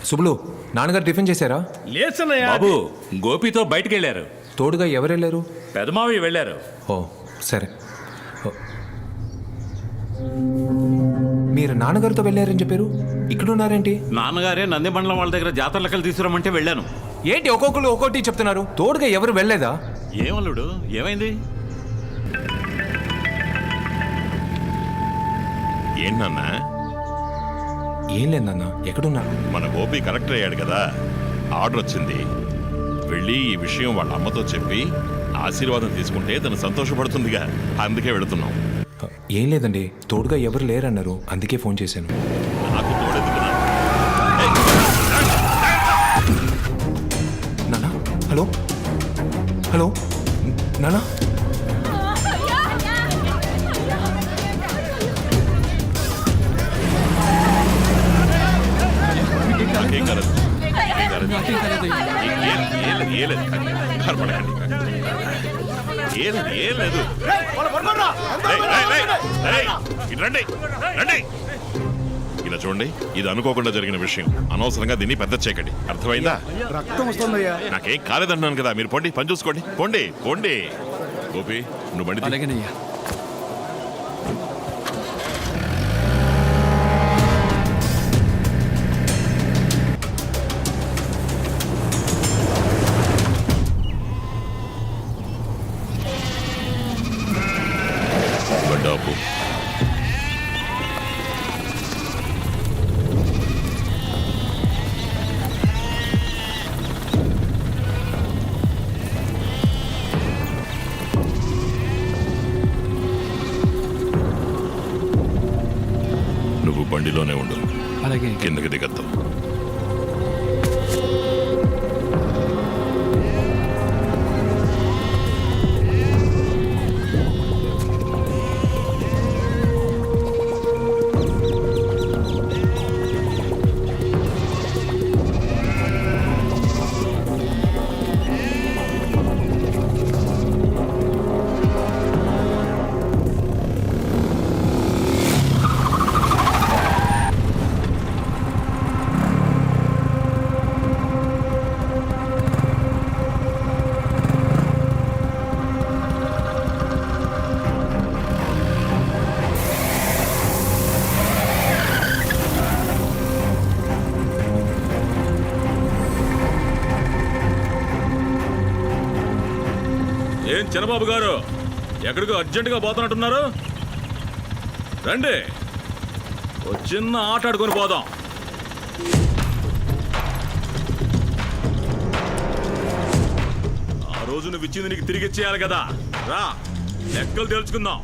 సుబ్బులు, నాన్నగారు టిఫిన్ చేశారా? లేచన్నయ్య బాబు గోపితో బయటికి వెళ్ళారు. తోడుగా ఎవరు వెళ్ళారు? పెదమావి వెళ్ళారు. ఓ సరే. మీరు నాన్నగారితో వెళ్ళారని చెప్పారు, ఇక్కడ ఉన్నారేంటి? నాన్నగారే నందిమండలం వాళ్ళ దగ్గర జాతర లెక్కలు తీసుకురమ్మంటే వెళ్ళాను. ఏంటి ఒక్కొక్కరు ఒక్కొక్కటి చెప్తున్నారు? తోడుగా ఎవరు వెళ్ళలేదా? ఏమల్లుడు, ఏమైంది? ఏంటన్నా? ఏం లేదన్నా, ఎక్కడున్నా? మన గోపి కలెక్టర్ అయ్యాడు కదా, ఆర్డర్ వచ్చింది. వెళ్ళి ఈ విషయం వాళ్ళ అమ్మతో చెప్పి ఆశీర్వాదం తీసుకుంటే తను సంతోషపడుతుందిగా, అందుకే వెళుతున్నాం. ఏం లేదండి, తోడుగా ఎవరు లేరన్నారు, అందుకే ఫోన్ చేశాను. నాకు తోడెందుకున్నా? నానా, హలో హలో నానా, నాకేం కాలేదు. ఏం లేదు. రండి రండి. ఇలా చూడండి, ఇది అనుకోకుండా జరిగిన విషయం. అనవసరంగా దీన్ని పెద్ద చేయకండి, అర్థమైందా? రక్తం వస్తుందయ్యా. నాకేం కాలేదన్నాను కదా, మీరు పోండి, పని చూసుకోండి. పోండి పోండి. గోపి, నువ్వు బండి తీ. అలాగేనయ్యా. బండాపు. నువ్వు బండిలోనే ఉండు, అలాగే. కిందకి దిగద్దు. ఏం చిన్నబాబు గారు, ఎక్కడికో అర్జెంటుగా పోతున్నట్టున్నారు? రండి, ఓ చిన్న ఆట ఆడుకొని పోదాం. ఆ రోజు నువ్వు ఇచ్చింది నీకు తిరిగి ఇచ్చేయాలి కదా. రా, లెక్కలు తెలుసుకుందాం.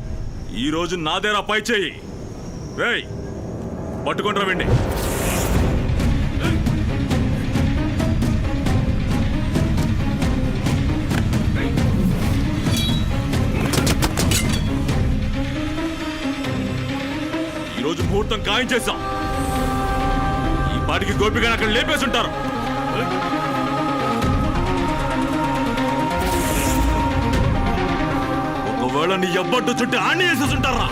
ఈ రోజు నాదేరా పై చెయ్యి. రేయ్, పట్టుకుంటారా వెండి. ఈరోజు ముహూర్తం ఖాయం చేశాం. ఈ పాటికి గోపిగా అక్కడ లేపేసి ఉంటారు. ఒకవేళ నీ ఎబ్బట్టు చుట్టి ఆణి వేసేసి ఉంటారా?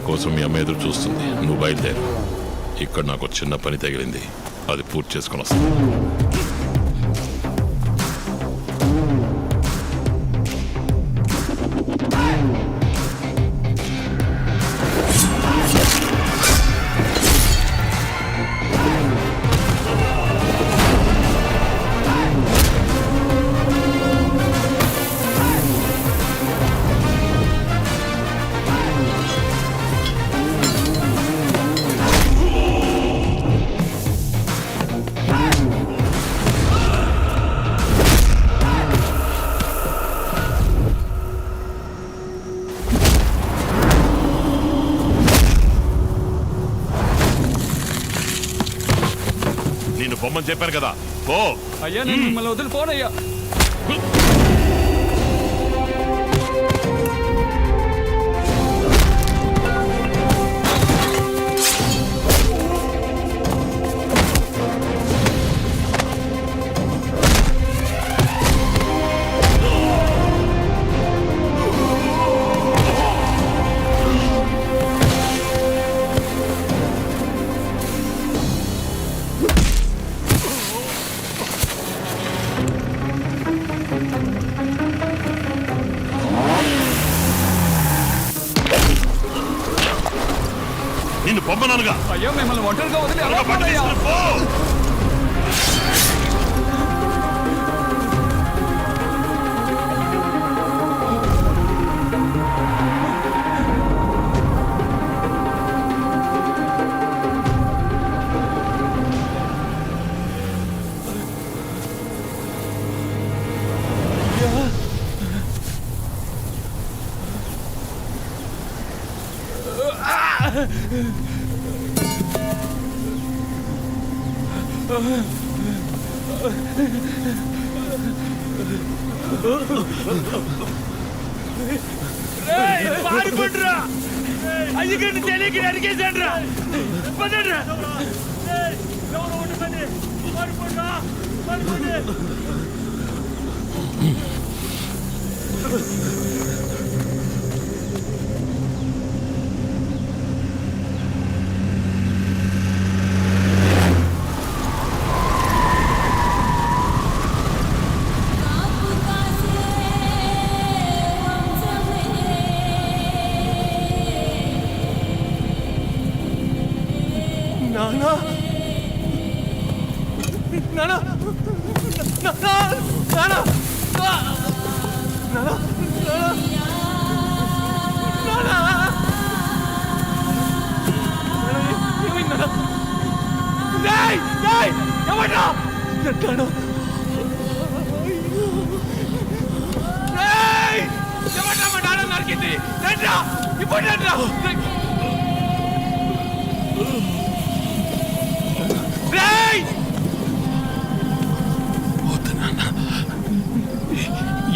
కోసం మీ అమ్మ ఎదురు చూస్తుంది. నువ్వు బయలుదేరు. ఇక్కడ నాకు చిన్న పని తగిలింది, అది పూర్తి చేసుకుని వస్తాను. పొమ్మని చెప్పాను కదా పో. అయ్యా నేను మిమ్మల్ని వదిలిపోనయ్యా. నిన్ను పొమ్మనానుగా. అయ్యా మిమ్మల్ని ఒంటరిగా వదిలి ఎలా త్వరగా బండి పోనయ్యా? తీసుకుని పో. అయ్యగారిని తెలియక అడిగేశాడ్రా. పదండ్రా. నానా నానా నానా నానా నరికింది. ఇప్పుడు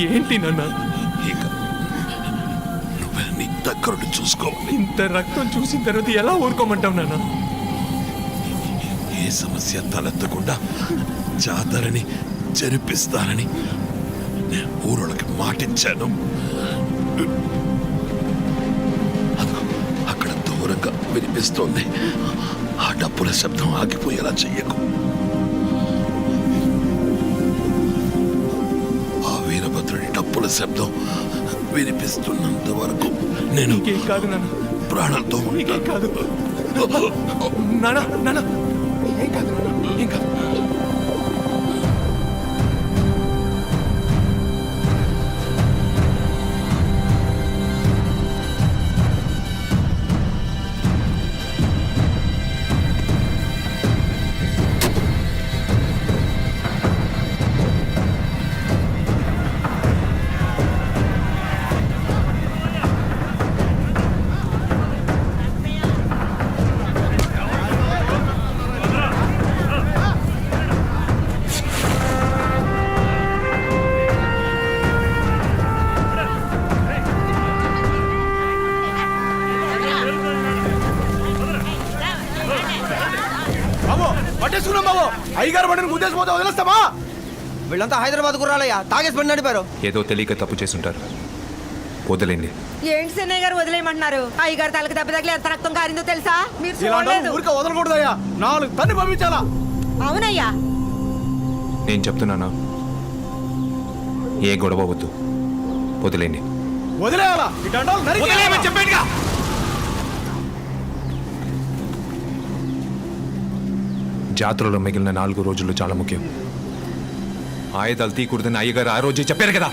ఏంటి నాన్న? ఇక నువ్వే నీ దగ్గరుండి చూసుకోవాలి. ఇంత రక్తం చూసిన తర్వాత ఎలా ఊరుకోమంటావు నాన్న? ఏ సమస్య తలెత్తకుండా జాతరని జరిపిస్తానని నేను ఊరోళ్ళకి మాటించాను. అదిగో అక్కడ దూరంగా వినిపిస్తోంది. ఆ డప్పుల శబ్దం ఆగిపోయేలా చెయ్యకు. ఆ వీరభద్రుడి డప్పుల శబ్దం వినిపిస్తున్నంత వరకు నేను ఇంకేం కాదు నాన్న, ప్రాణాలతో ఇంకేం కాదు నాన్న. నాన్న ఏం కాదు నాన్న, ఏం కాదు. పట్టేసుకున్నాం బాబు. అయ్యగారు బండిని గుద్దేసిపోతే వదిలేస్తామా? వీళ్ళంతా హైదరాబాద్ కుర్రాలయ్యా, తాగేసి బండి నడిపారు. ఏదో తెలియక తప్పు చేసుంటారు, వదిలేండి. ఏంటి చెన్నయ్య గారు వదిలేయమంటున్నారు? అయ్యగారు తలకి దెబ్బ తగిలి ఎంత రక్తం కారిందో తెలుసా? మీరు ఇలాంటి చూడలేదు. ఊరికే వదలకూడదయ్యా, 4 తన్ని పంపించాలా? అవునయ్యా. నేను చెప్తున్నానా, ఏ గొడవ వద్దు, వదిలేండి. వదిలేయాలా? ఈ దండాలు నరికేయాలా? చెప్పేట్టుగా. జాతరలో మిగిలిన 4 రోజులు చాలా ముఖ్యం. ఆయుధాలు తీకూడదని అయ్యగారు ఆ రోజే చెప్పారు కదా.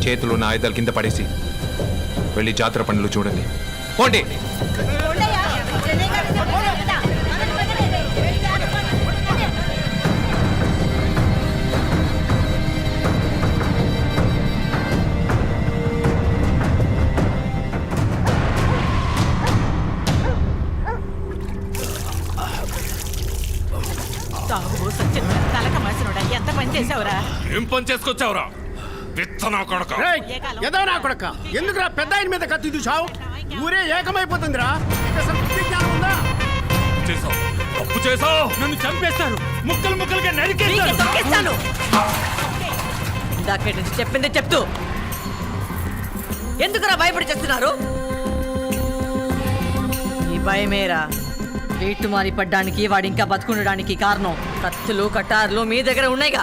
చేతిలో ఉన్న ఆయుధాలు కింద పడేసి వెళ్ళి జాతర పనులు చూడండి, పోండి. ఉండయ్యా. చెన్నయ్య గారు చెప్పారు కదా. పదండి, పదండి. వెళ్ళి జాగ్రత్త పడండి. ఏం పని చేసుకొచ్చావురా విత్తనా కొడక ఏదో నా కొడక ఎందుకురా పెద్ద ఆయన మీద కత్తి చూసావు ఊరే ఏకమైపోతుందిరా ఇక అసలు బుద్ధి జ్ఞానం ఉందా చేసావు తప్పు చేసావు నన్ను చంపేస్తారు ముక్కలు ముక్కలుగా నీకే తొక్కేస్తాను. ఇందాకే నుంచి చెప్పింది చెప్తూ ఎందుకురా భయపడి చేస్తున్నారు? ఈ భయమేరా వీటు మారి పడ్డానికి వాడు ఇంకా బతుకుండడానికి కారణం. కత్తులు కటార్లు మీ దగ్గర ఉన్నాయిగా.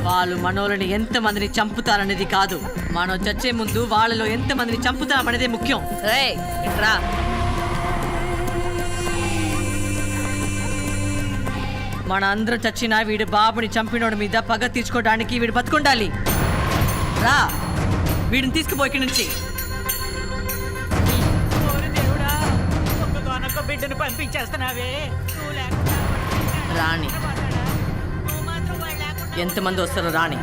వాళ్ళు మనోళ్ళని ఎంతమందిని చంపుతారనేది కాదు, మనం చచ్చే ముందు వాళ్ళలో ఎంతమందిని చంపుతామనేది ముఖ్యం. రేయ్ ఇట్రా. మన అందరం చచ్చినా వీడు బాబుని చంపినోడి మీద పగ తీర్చుకోవడానికి వీడు బతుకుండాలి. రా వీడిని తీసుకుపో ఇక్కడి నుంచి. బిడ్డను పంపించేస్తున్నావే రాణి ఎంతమంది వస్తారో రాణి.